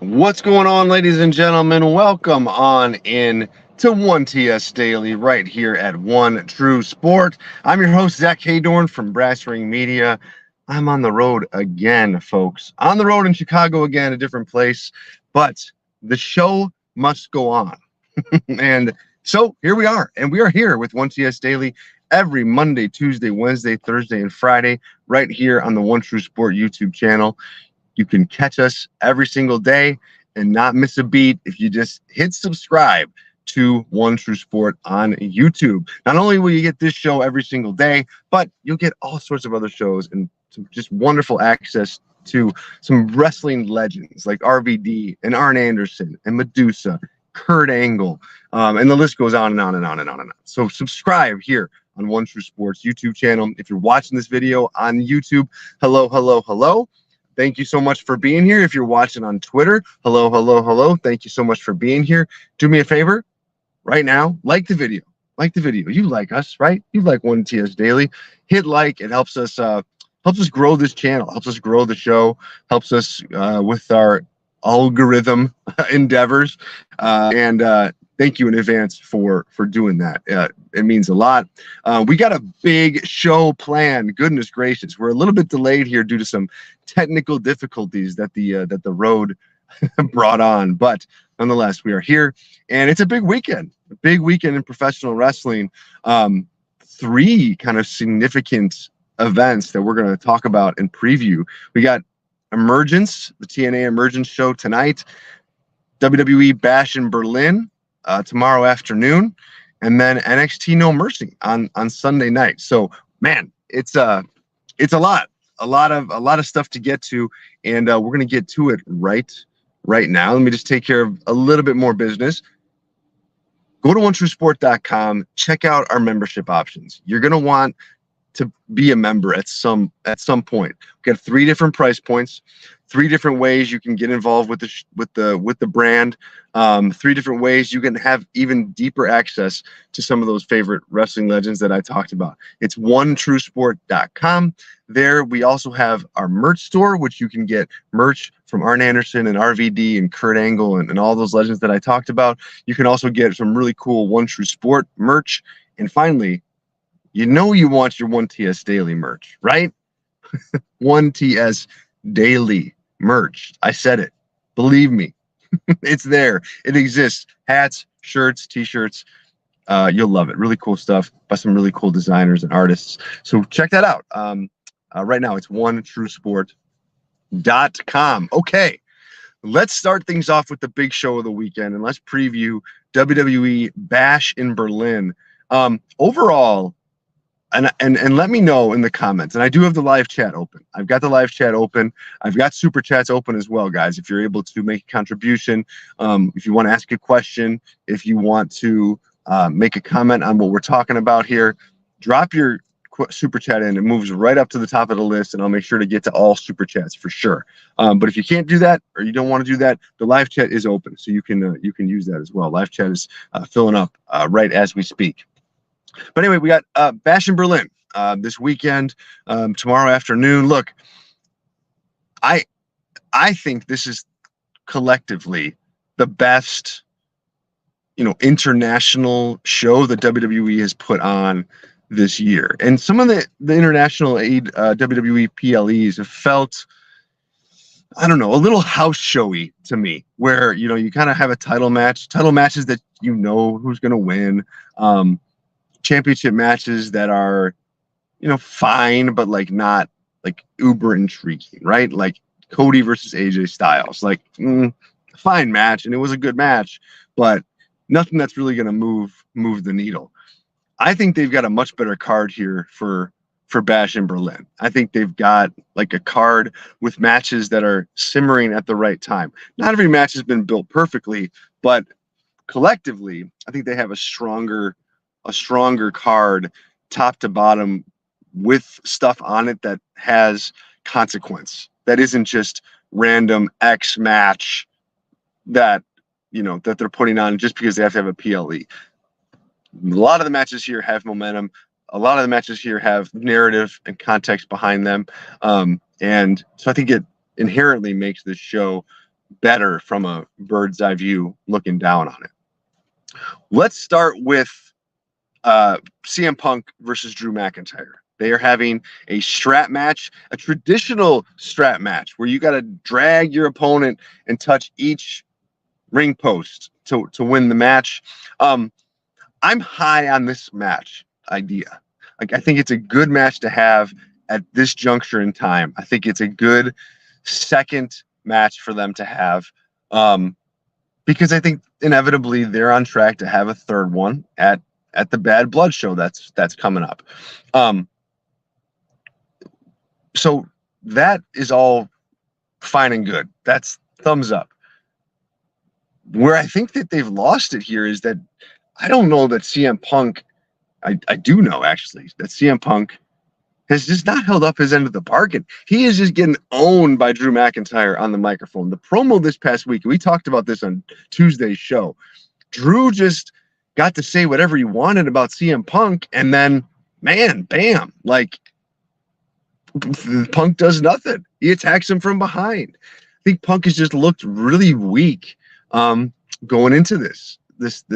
What's going on, ladies and gentlemen? Welcome on in to 1TS Daily right here at One True Sport. I'm your host, Zack Heydorn from Brass Ring Media. I'm on the road again, folks. On the road in Chicago again, a different place, but the show must go on. And so here we are, and we are here with 1TS Daily every Monday, Tuesday, Wednesday, Thursday, and Friday right here on the One True Sport YouTube channel. You can catch us every single day and not miss a beat if you just hit subscribe to One True Sport on YouTube. Not only will you get this show every single day, but you'll get all sorts of other shows and some just wonderful access to some wrestling legends like RVD and Arn Anderson and Medusa, Kurt Angle, and the list goes on and on and on and on and on. So subscribe here on One True Sports YouTube channel. If you're watching this video on YouTube, hello, hello, hello. Thank you so much for being here. If you're watching on Twitter, hello, hello, hello. Thank you so much for being here. Do me a favor right now, like the video. Like the video. You like us, right? You like 1TS Daily. Hit like. It helps us grow this channel, helps us grow the show, helps us with our algorithm endeavors. Thank you in advance for doing that. It means a lot. We got a big show planned. Goodness gracious, we're a little bit delayed here due to some technical difficulties that the road brought on. But nonetheless, we are here, and it's a big weekend. A big weekend in professional wrestling. 3 kind of significant events that we're going to talk about and preview. We got Emergence, the TNA Emergence show tonight. WWE Bash in Berlin tomorrow afternoon, and then NXT No Mercy on Sunday night. So man, it's a lot of stuff to get to, and we're gonna get to it right now. Let me just take care of a little bit more business. Go to onetruesport.com, check out our membership options. You're gonna want to be a member at some point. We've got 3 different price points, 3 different ways you can get involved with the brand, 3 different ways you can have even deeper access to some of those favorite wrestling legends that I talked about. It's onetruesport.com. There we also have our merch store, which you can get merch from Arn Anderson and RVD and Kurt Angle and all those legends that I talked about. You can also get some really cool One True Sport merch. And finally, you know you want your 1TS Daily merch, right? 1TS Daily merch. I said it. Believe me. It's there. It exists. Hats, shirts, T-shirts. You'll love it. Really cool stuff by some really cool designers and artists. So check that out. Right now, it's onetruesport.com. Okay, let's start things off with the big show of the weekend, and let's preview WWE Bash in Berlin. Overall, and let me know in the comments. And I do have the live chat open. I've got the live chat open. I've got super chats open as well, guys. If you're able to make a contribution, if you want to ask a question, if you want to make a comment on what we're talking about here, drop your super chat in. It moves right up to the top of the list, and I'll make sure to get to all super chats for sure. But if you can't do that, or you don't want to do that, the live chat is open, so you can use that as well. Live chat is filling up right as we speak. But anyway, we got Bash in Berlin this weekend, tomorrow afternoon. Look, I think this is collectively the best, international show that WWE has put on this year. And some of the international WWE PLEs have felt, I don't know, a little house showy to me, where, you kind of have a title matches that who's going to win. Championship matches that are, fine, but not uber intriguing, right? Like Cody versus AJ Styles, fine match, and it was a good match, but nothing that's really going to move the needle. I think they've got a much better card here for Bash in Berlin. I think they've got a card with matches that are simmering at the right time. Not every match has been built perfectly, but collectively, I think they have a stronger card top to bottom, with stuff on it that has consequence, that isn't just random X match that they're putting on just because they have to have a PLE. A lot of the matches here have momentum. A lot of the matches here have narrative and context behind them, and so I think it inherently makes this show better from a bird's eye view looking down on it. Let's start with CM Punk versus Drew McIntyre. They are having a strap match, a traditional strap match where you got to drag your opponent and touch each ring post to win the match. I'm high on this match idea. Like, I think it's a good match to have at this juncture in time. I think it's a good second match for them to have, because I think inevitably they're on track to have a third one at the Bad Blood show that's coming up. So that is all fine and good. That's thumbs up. Where I think that they've lost it here is that I don't know that CM Punk, I do know actually, that CM Punk has just not held up his end of the bargain. He is just getting owned by Drew McIntyre on the microphone. The promo this past week, we talked about this on Tuesday's show. Drew just got to say whatever he wanted about CM Punk, and then, man, bam, like, Punk does nothing. He attacks him from behind. I think Punk has just looked really weak going into this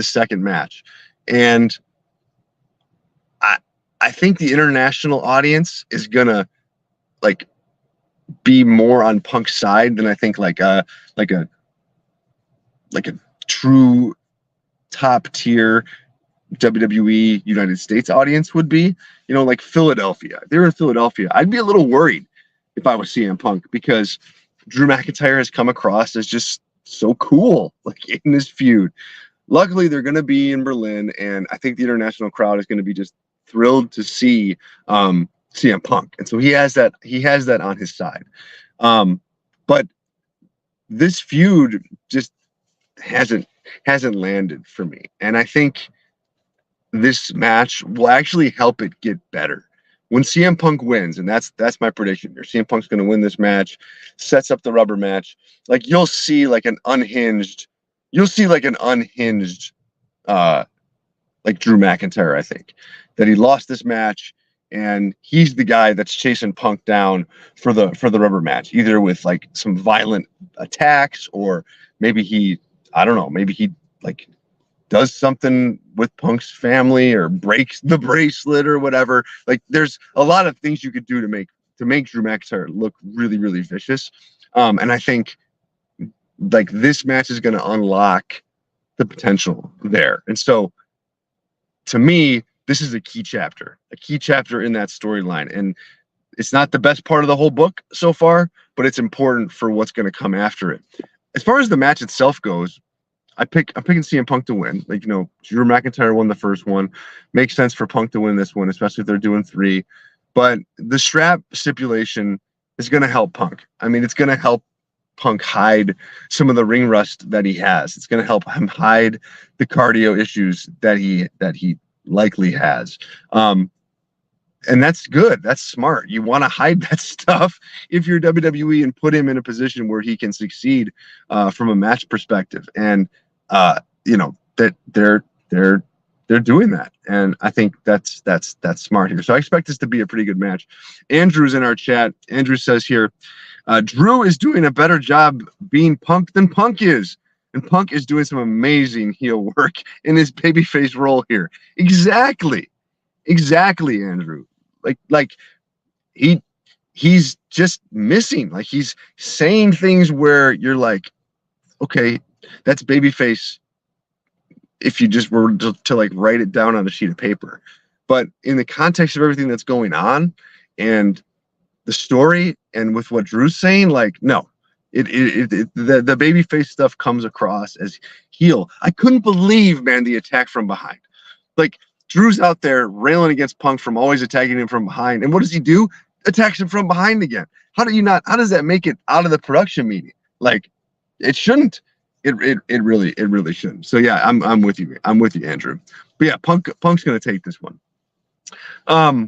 second match, and I think the international audience is gonna like be more on Punk's side than I think like a true top tier WWE United States audience would be. You know, like Philadelphia. If they were in Philadelphia, I'd be a little worried if I was CM Punk, because Drew McIntyre has come across as just so cool, like, in this feud. Luckily, they're going to be in Berlin, and I think the international crowd is going to be just thrilled to see CM Punk, and so he has that on his side. But this feud just hasn't landed for me, and I think this match will actually help it get better when CM Punk wins, and that's my prediction here. CM Punk's going to win this match, sets up the rubber match. Like, you'll see like an unhinged like Drew McIntyre. I think that he lost this match, and he's the guy that's chasing Punk down for the rubber match, either with like some violent attacks, or maybe he like does something with Punk's family, or breaks the bracelet or whatever. Like, there's a lot of things you could do to make Drew McIntyre look really, really vicious. And I think like this match is going to unlock the potential there. And so, to me, this is a key chapter in that storyline. And it's not the best part of the whole book so far, but it's important for what's going to come after it. As far as the match itself goes, I'm picking CM Punk to win. Like, you know, Drew McIntyre won the first one. Makes sense for Punk to win this one, especially if they're doing 3. But the strap stipulation is going to help Punk. I mean, it's going to help Punk hide some of the ring rust that he has. It's going to help him hide the cardio issues that he likely has. And that's good. That's smart. You want to hide that stuff if you're WWE and put him in a position where he can succeed from a match perspective. And you know, that they're doing that, and I think that's smart here. So I expect this to be a pretty good match. Andrew's in our chat. Andrew says here, Drew is doing a better job being Punk than Punk is. And Punk is doing some amazing heel work in his babyface role here. Exactly, Andrew. Like he's just missing. Like, he's saying things where you're like, okay, that's babyface if you just were to like write it down on a sheet of paper. But in the context of everything that's going on and the story and with what Drew's saying, like, no, the babyface stuff comes across as heel. I couldn't believe, man, the attack from behind. Like, Drew's out there railing against Punk from always attacking him from behind. And what does he do? Attacks him from behind again. How does that make it out of the production meeting? Like, it shouldn't. It really shouldn't. So yeah, I'm with you. I'm with you, Andrew. But yeah, Punk's gonna take this one. All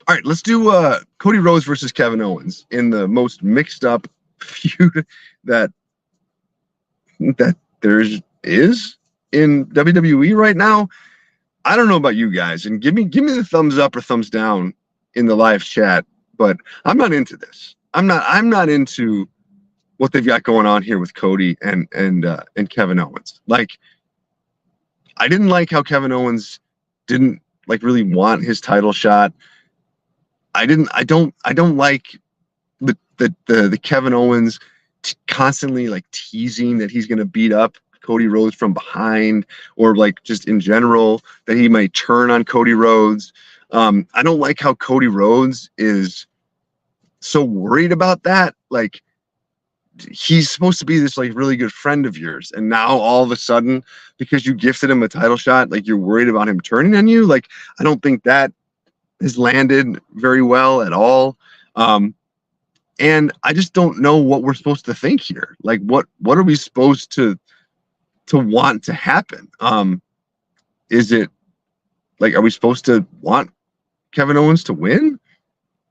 right, let's do Cody Rhodes versus Kevin Owens in the most mixed up feud that there is in WWE right now. I don't know about you guys, and give me the thumbs up or thumbs down in the live chat, but I'm not into this. I'm not into what they've got going on here with Cody and Kevin Owens. Like, I didn't like how Kevin Owens didn't like really want his title shot. I don't like the Kevin Owens constantly like teasing that he's going to beat up Cody Rhodes from behind, or like just in general that he might turn on Cody Rhodes. I don't like how Cody Rhodes is so worried about that. Like, he's supposed to be this like really good friend of yours, and now all of a sudden, because you gifted him a title shot, like you're worried about him turning on you. Like, I don't think that has landed very well at all. And I just don't know what we're supposed to think here. Like, what are we supposed to want to happen? Is it like, are we supposed to want Kevin Owens to win?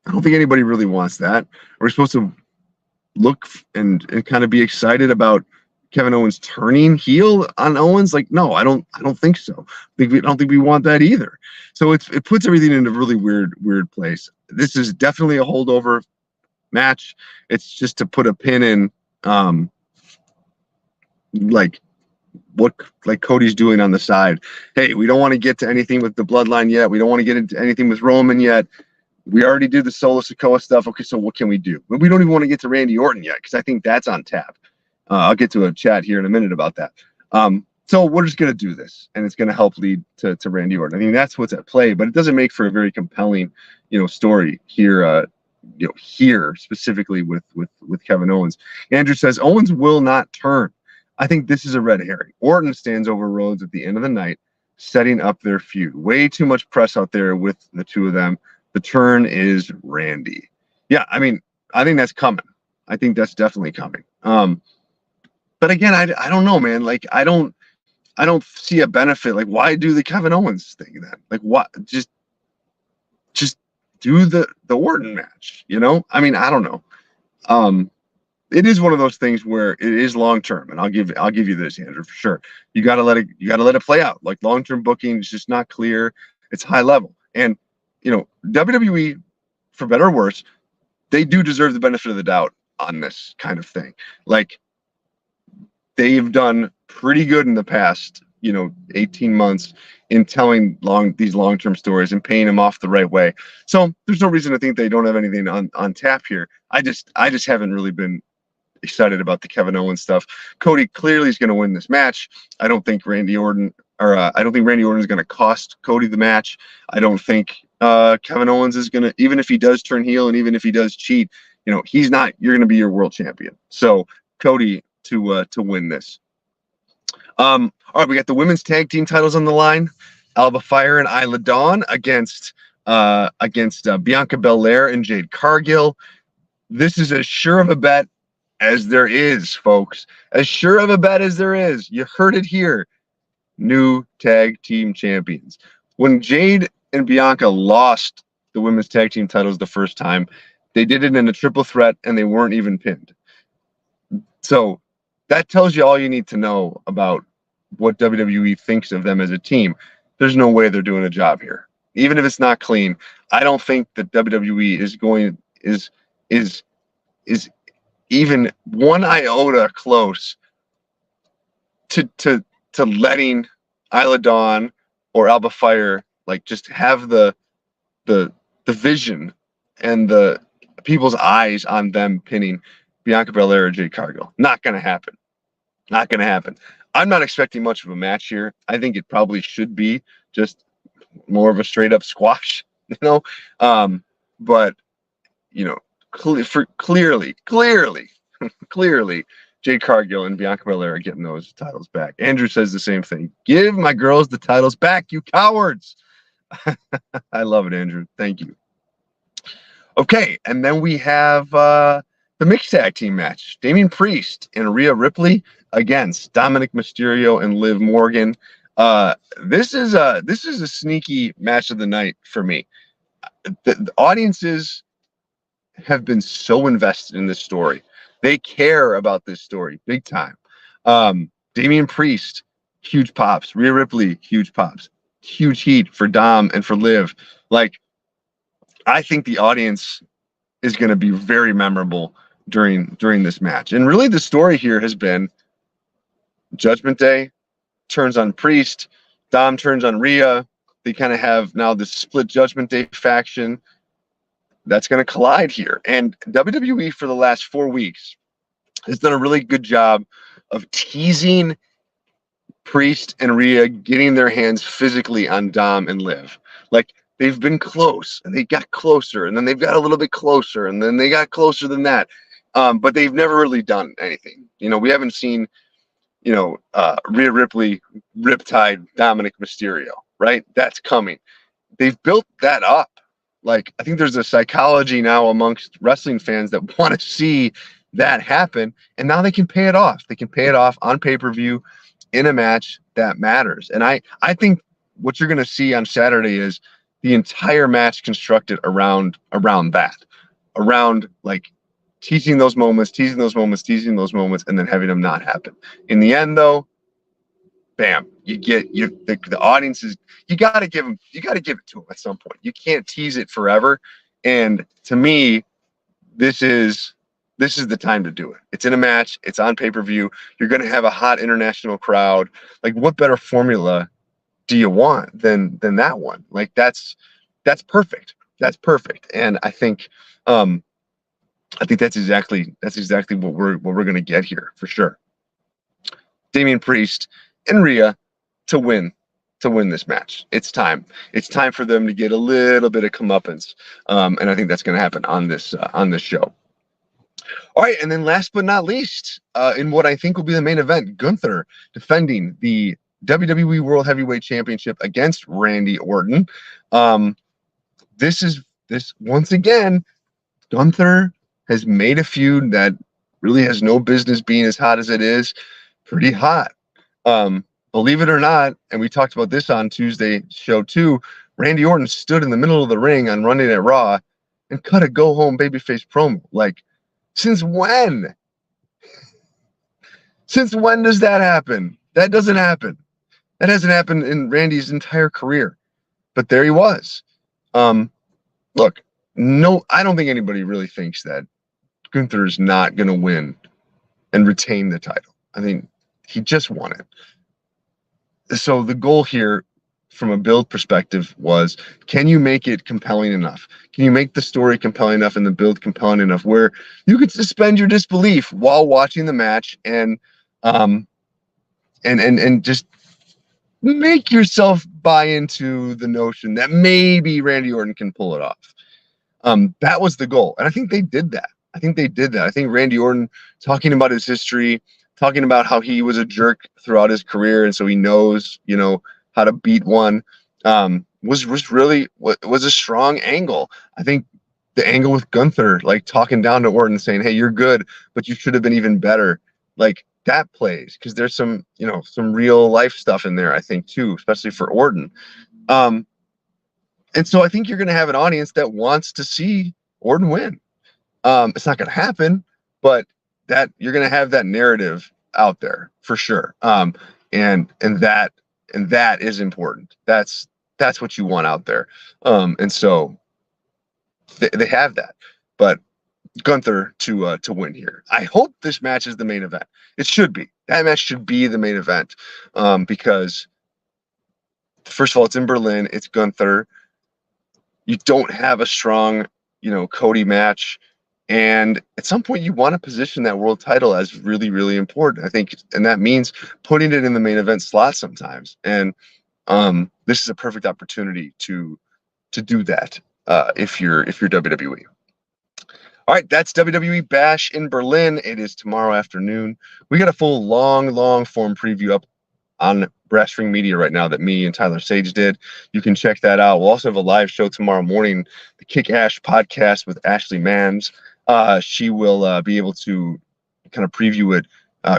I don't think anybody really wants that. Are we supposed to look and kind of be excited about Kevin Owens turning heel on Owens? Like, no, I don't think so. I don't think we want that either. So it puts everything in a really weird place. This is definitely a holdover match. It's just to put a pin in like what like Cody's doing on the side. Hey, we don't want to get to anything with the bloodline yet. We don't want to get into anything with Roman yet. We already did the Solo Sikoa stuff. Okay, so what can we do? But we don't even want to get to Randy Orton yet, because I think that's on tap. I'll get to a chat here in a minute about that. So we're just going to do this, and it's going to help lead to Randy Orton. I mean, that's what's at play, but it doesn't make for a very compelling, story here. Here specifically with Kevin Owens. Andrew says Owens will not turn. I think this is a red herring. Orton stands over Rhodes at the end of the night, setting up their feud. Way too much press out there with the two of them. The turn is Randy. Yeah, I mean, I think that's coming. I think that's definitely coming. But again, I don't know, man. Like, I don't see a benefit. Like, why do the Kevin Owens thing then? Like, what? Just do the Orton match. I mean, I don't know. It is one of those things where it is long term, and I'll give you this, Andrew, for sure. You gotta let it play out. Like, long term booking is just not clear. It's high level, and WWE, for better or worse, they do deserve the benefit of the doubt on this kind of thing. Like, they've done pretty good in the past, 18 months in telling these long-term stories and paying them off the right way. So there's no reason to think they don't have anything on tap here. I just haven't really been excited about the Kevin Owens stuff. Cody clearly is going to win this match. I don't think Randy Orton is going to cost Cody the match. I don't think Kevin Owens is going to, even if he does turn heel and even if he does cheat, he's not. You're going to be your world champion. So Cody to win this. All right, we got the women's tag team titles on the line. Alba Fire and Isla Dawn against Bianca Belair and Jade Cargill. This is as sure of a bet as there is, folks. As sure of a bet as there is. You heard it here. New tag team champions. When Jade and Bianca lost the women's tag team titles the first time, they did it in a triple threat, and they weren't even pinned. So that tells you all you need to know about what WWE thinks of them as a team. There's no way they're doing a job here. Even if it's not clean, I don't think that WWE is even one iota close to letting Isla Dawn or Alba Fire like just have the vision and the people's eyes on them pinning Bianca Belair or Jade Cargill. Not going to happen. Not going to happen. I'm not expecting much of a match here. I think it probably should be just more of a straight up squash, but clearly, Jade Cargill and Bianca Belair are getting those titles back. Andrew says the same thing. Give my girls the titles back, you cowards. I love it, Andrew. Thank you. Okay, and then we have the mixed tag team match. Damian Priest and Rhea Ripley against Dominic Mysterio and Liv Morgan. This is a sneaky match of the night for me. The audiences have been so invested in this story. They care about this story big time. Damian Priest, huge pops. Rhea Ripley, huge pops. Huge heat for Dom and for Liv. Like, I think the audience is going to be very memorable during this match. And really, the story here has been Judgment Day turns on Priest, Dom turns on Rhea. They kind of have now this split Judgment Day faction that's going to collide here. And WWE for the last 4 weeks has done a really good job of teasing Priest and Rhea getting their hands physically on Dom and Liv. Like, they've been close, and they got closer, and then they've got a little bit closer, and then they got closer than that. But they've never really done anything. We haven't seen, Rhea Ripley, Riptide, Dominic Mysterio, right? That's coming. They've built that up. Like, I think there's a psychology now amongst wrestling fans that want to see that happen, and now they can pay it off. They can pay it off on pay-per-view in a match that matters. And I think what you're going to see on Saturday is the entire match constructed around that, around like teasing those moments, and then having them not happen. In the end, though, bam, the audience is, you got to give it to them at some point. You can't tease it forever. And to me, this is the time to do it. It's in a match. It's on pay-per-view. You're going to have a hot international crowd. Like, what better formula do you want than that one? Like, that's perfect. That's perfect. And I think that's exactly what we're going to get here for sure. Damian Priest and Rhea to win this match. It's time. It's time for them to get a little bit of comeuppance. And I think that's going to happen on this show. All right, and then last but not least, in what I think will be the main event, Gunther defending the WWE World Heavyweight Championship against Randy Orton. This once again, Gunther has made a feud that really has no business being as hot as it is. Pretty hot. Believe it or not, and we talked about this on Tuesday's show too, Randy Orton stood in the middle of the ring on Monday Night Raw and cut a go-home babyface promo. Like, since when? Since when does that happen? That doesn't happen. That hasn't happened in Randy's entire career. But there he was. Look, no, I don't think anybody really thinks that Gunther is not going to win and retain the title. I think he just won it. So the goal here from a build perspective was, can you make it compelling enough? Can you make the story compelling enough and the build compelling enough where you could suspend your disbelief while watching the match and just make yourself buy into the notion that maybe Randy Orton can pull it off. That was the goal. And I think they did that. I think Randy Orton, talking about his history, talking about how he was a jerk throughout his career, and so he knows, how to beat one, was a strong angle. I think the angle with Gunther, like talking down to Orton, saying, "Hey, you're good, but you should have been even better." Like, that plays because there's some real life stuff in there, I think, too, especially for Orton. And so I think you're going to have an audience that wants to see Orton win. It's not going to happen, but that you're going to have that narrative out there for sure. And that is important. That's what you want out there. And so they have that. But Gunther to win here. I hope this match is the main event. It should be. That match should be the main event. Because first of all, it's in Berlin. It's Gunther. You don't have a strong, Cody match. And at some point, you want to position that world title as really, really important, I think. And that means putting it in the main event slot sometimes. And this is a perfect opportunity to do that if you're WWE. All right, that's WWE Bash in Berlin. It is tomorrow afternoon. We got a full long form preview up on Brass Ring Media right now that me and Tyler Sage did. You can check that out. We'll also have a live show tomorrow morning, the Kick Ash podcast with Ashley Mans. She will be able to kind of preview it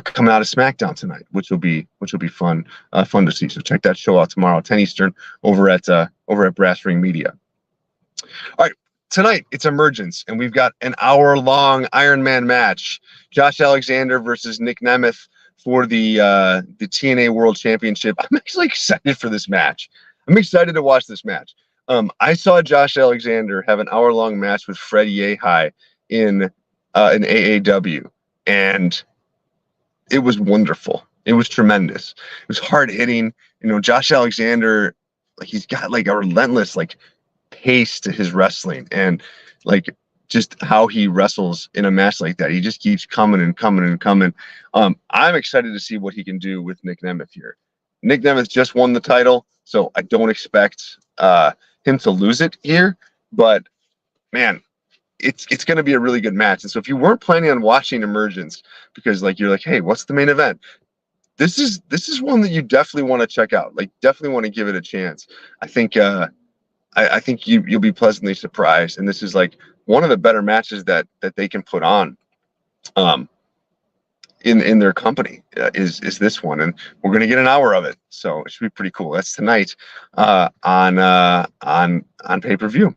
coming out of SmackDown tonight, which will be fun to see. So check that show out tomorrow, 10 Eastern, over at Brass Ring Media. All right, tonight it's Emergence, and we've got an hour-long Iron Man match: Josh Alexander versus Nick Nemeth for the TNA World Championship. I'm actually excited for this match. I'm excited to watch this match. I saw Josh Alexander have an hour-long match with Fred Yehai in in AAW, and it was wonderful. It was tremendous. It was hard hitting. Josh Alexander, like, he's got like a relentless like pace to his wrestling, and like just how he wrestles in a match like that. He just keeps coming and coming and coming. I'm excited to see what he can do with Nick Nemeth here. Nick Nemeth just won the title, so I don't expect him to lose it here. But man, it's going to be a really good match. And so if you weren't planning on watching Emergence because like you're like, hey, what's the main event? This is one that you definitely want to check out. Like, definitely want to give it a chance. I think I think you'll be pleasantly surprised. And this is like one of the better matches that they can put on in their company is this one, and we're gonna get an hour of it, so it should be pretty cool. That's tonight on pay-per-view.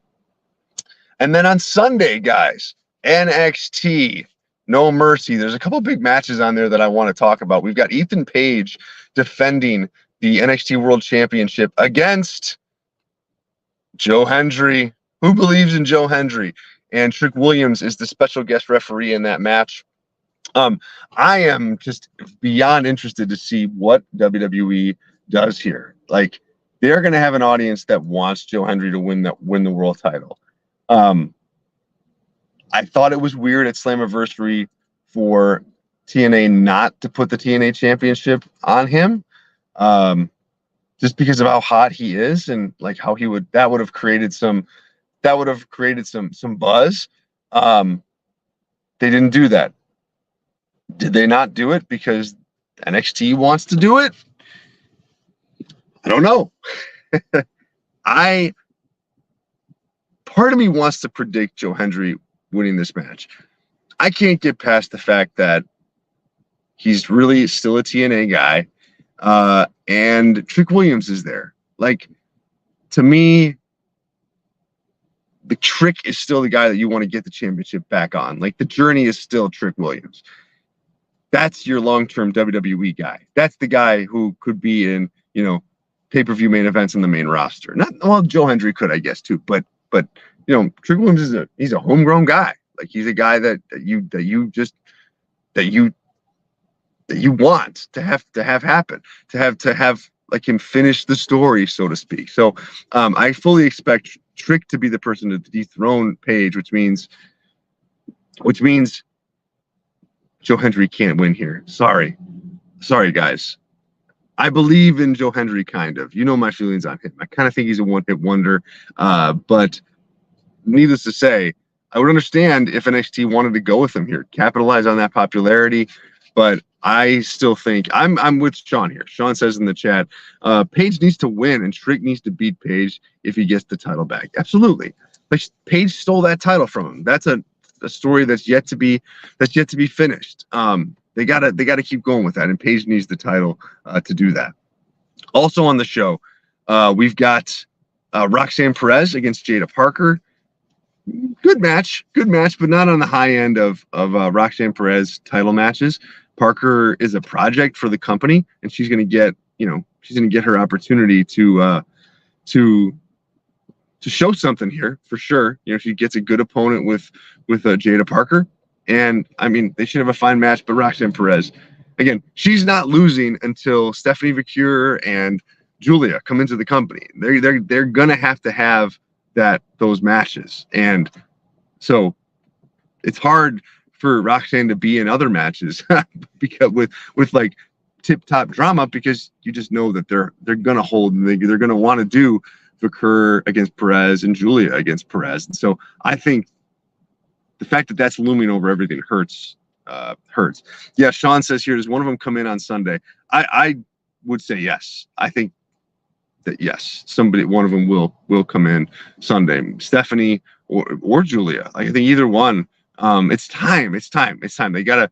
And then on Sunday, guys, NXT No Mercy. There's a couple big matches on there that I want to talk about. We've got Ethan Page defending the NXT World Championship against Joe Hendry. Who believes in Joe Hendry? And Trick Williams is the special guest referee in that match. I am just beyond interested to see what WWE does here. Like, they're going to have an audience that wants Joe Hendry to win the world title. I thought it was weird at Slammiversary for TNA not to put the TNA championship on him, just because of how hot he is and like how that would have created some buzz. They didn't do that. Did they not do it because NXT wants to do it? I don't know. Part of me wants to predict Joe Hendry winning this match. I can't get past the fact that he's really still a TNA guy, and Trick Williams is there. Like, to me, the Trick is still the guy that you want to get the championship back on. Like, the journey is still Trick Williams. That's your long-term WWE guy. That's the guy who could be in, pay-per-view main events in the main roster. Joe Hendry could, I guess, too. But Trick Williams he's a homegrown guy. Like, he's a guy that you want to have happen, to have like him finish the story, so to speak. So I fully expect Trick to be the person to dethrone Page, which means Joe Hendry can't win here. Sorry, guys. I believe in Joe Hendry, kind of. You know my feelings on him. I kind of think he's a one-hit wonder. But needless to say, I would understand if NXT wanted to go with him here, capitalize on that popularity. But I still think I'm with Sean here. Sean says in the chat, Page needs to win and Trick needs to beat Page if he gets the title back. Absolutely. Like, Page stole that title from him. That's a story that's yet to be finished. They gotta keep going with that, and Page needs the title to do that. Also on the show, we've got Roxanne Perez against Jada Parker. Good match, but not on the high end of Roxanne Perez title matches. Parker is a project for the company, and she's gonna get her opportunity to show something here for sure. She gets a good opponent with Jada Parker, and I mean, they should have a fine match. But Roxanne Perez, again, she's not losing until Stephanie Vicure and Julia come into the company. They're gonna have to have those matches, and so it's hard for Roxanne to be in other matches because with like tip top drama, because you just know that they're gonna hold, and they're gonna want to do Vicure against Perez and Julia against Perez. And so I think the fact that that's looming over everything hurts. Yeah, Sean says here, does one of them come in on Sunday? I would say yes. I think that yes, one of them will come in Sunday. Stephanie or Julia. I think either one. It's time. They gotta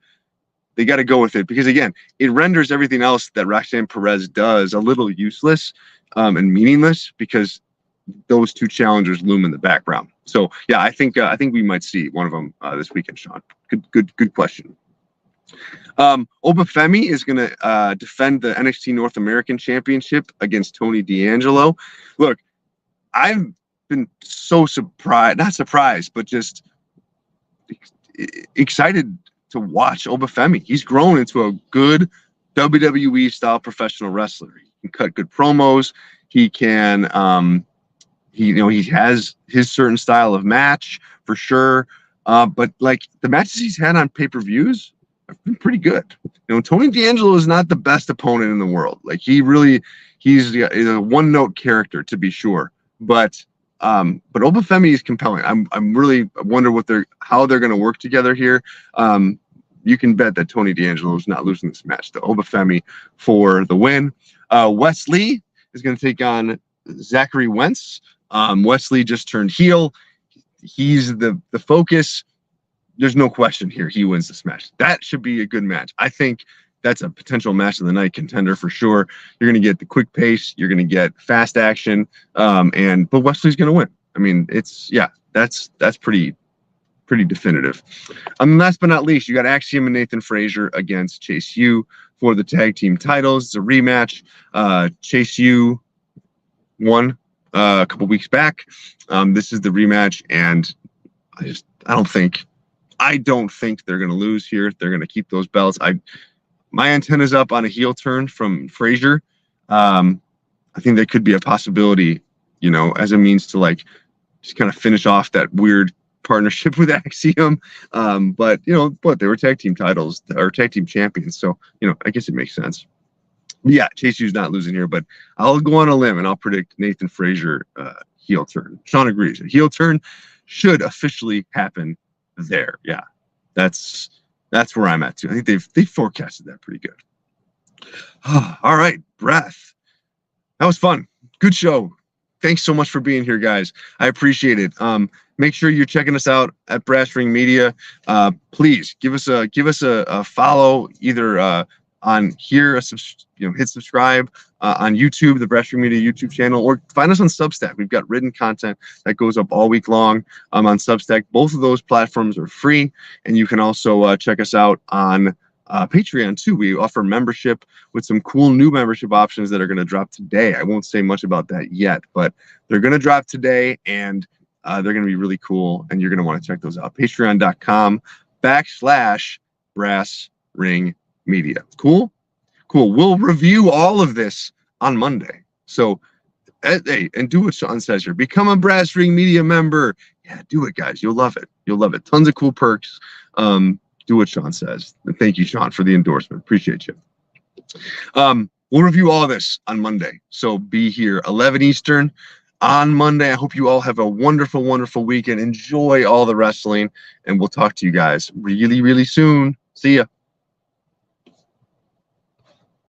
go with it, because again, it renders everything else that Roxanne Perez does a little useless and meaningless, because those two challengers loom in the background. So yeah, I think we might see one of them this weekend, Sean. Good question. Obafemi is going to defend the NXT North American Championship against Tony D'Angelo. Look, I've been so surprised, not surprised, but just excited to watch Obafemi. He's grown into a good WWE style professional wrestler. He can cut good promos. He can, he has his certain style of match for sure. But like the matches he's had on pay-per-views have been pretty good. Tony D'Angelo is not the best opponent in the world. Like he's a one-note character to be sure. But Obafemi is compelling. I'm really wonder how they're going to work together here. You can bet that Tony D'Angelo is not losing this match to Obafemi for the win. Wes Lee is going to take on Zachary Wentz. Wesley just turned heel. He's the focus. There's no question here. He wins this match. That should be a good match. I think that's a potential match of the night contender for sure. You're going to get the quick pace. You're going to get fast action. But Wesley's going to win. I mean, that's pretty definitive. Last but not least, you got Axiom and Nathan Frazier against Chase U for the tag team titles. It's a rematch. Chase U won a couple weeks back. This is the rematch, and I don't think they're going to lose here. They're going to keep those belts. My antenna's up on a heel turn from Frazier. I think that could be a possibility, as a means to just kind of finish off that weird partnership with Axiom. But they were tag team titles or tag team champions. So, I guess it makes sense. Yeah, Chase U's not losing here, but I'll go on a limb and I'll predict Nathan Frazier heel turn. Sean agrees. A heel turn should officially happen there. Yeah, that's where I'm at too. I think they forecasted that pretty good. All right, Breath. That was fun. Good show. Thanks so much for being here, guys. I appreciate it. Make sure you're checking us out at Brass Ring Media. Please give us a follow either on here, hit subscribe on YouTube, the Brass Ring Media YouTube channel, or find us on Substack. We've got written content that goes up all week long on Substack. Both of those platforms are free, and you can also check us out on Patreon too. We offer membership with some cool new membership options that are going to drop today. I won't say much about that yet, but they're going to drop today, and they're going to be really cool, and you're going to want to check those out. Patreon.com/Brass Ring Media. Cool. We'll review all of this on Monday. So, hey, and do what Sean says here. Become a Brass Ring Media member. Yeah, do it, guys. You'll love it. Tons of cool perks. Do what Sean says. And thank you, Sean, for the endorsement. Appreciate you. We'll review all of this on Monday. So be here 11 Eastern on Monday. I hope you all have a wonderful, wonderful weekend. Enjoy all the wrestling, and we'll talk to you guys really, really soon. See ya.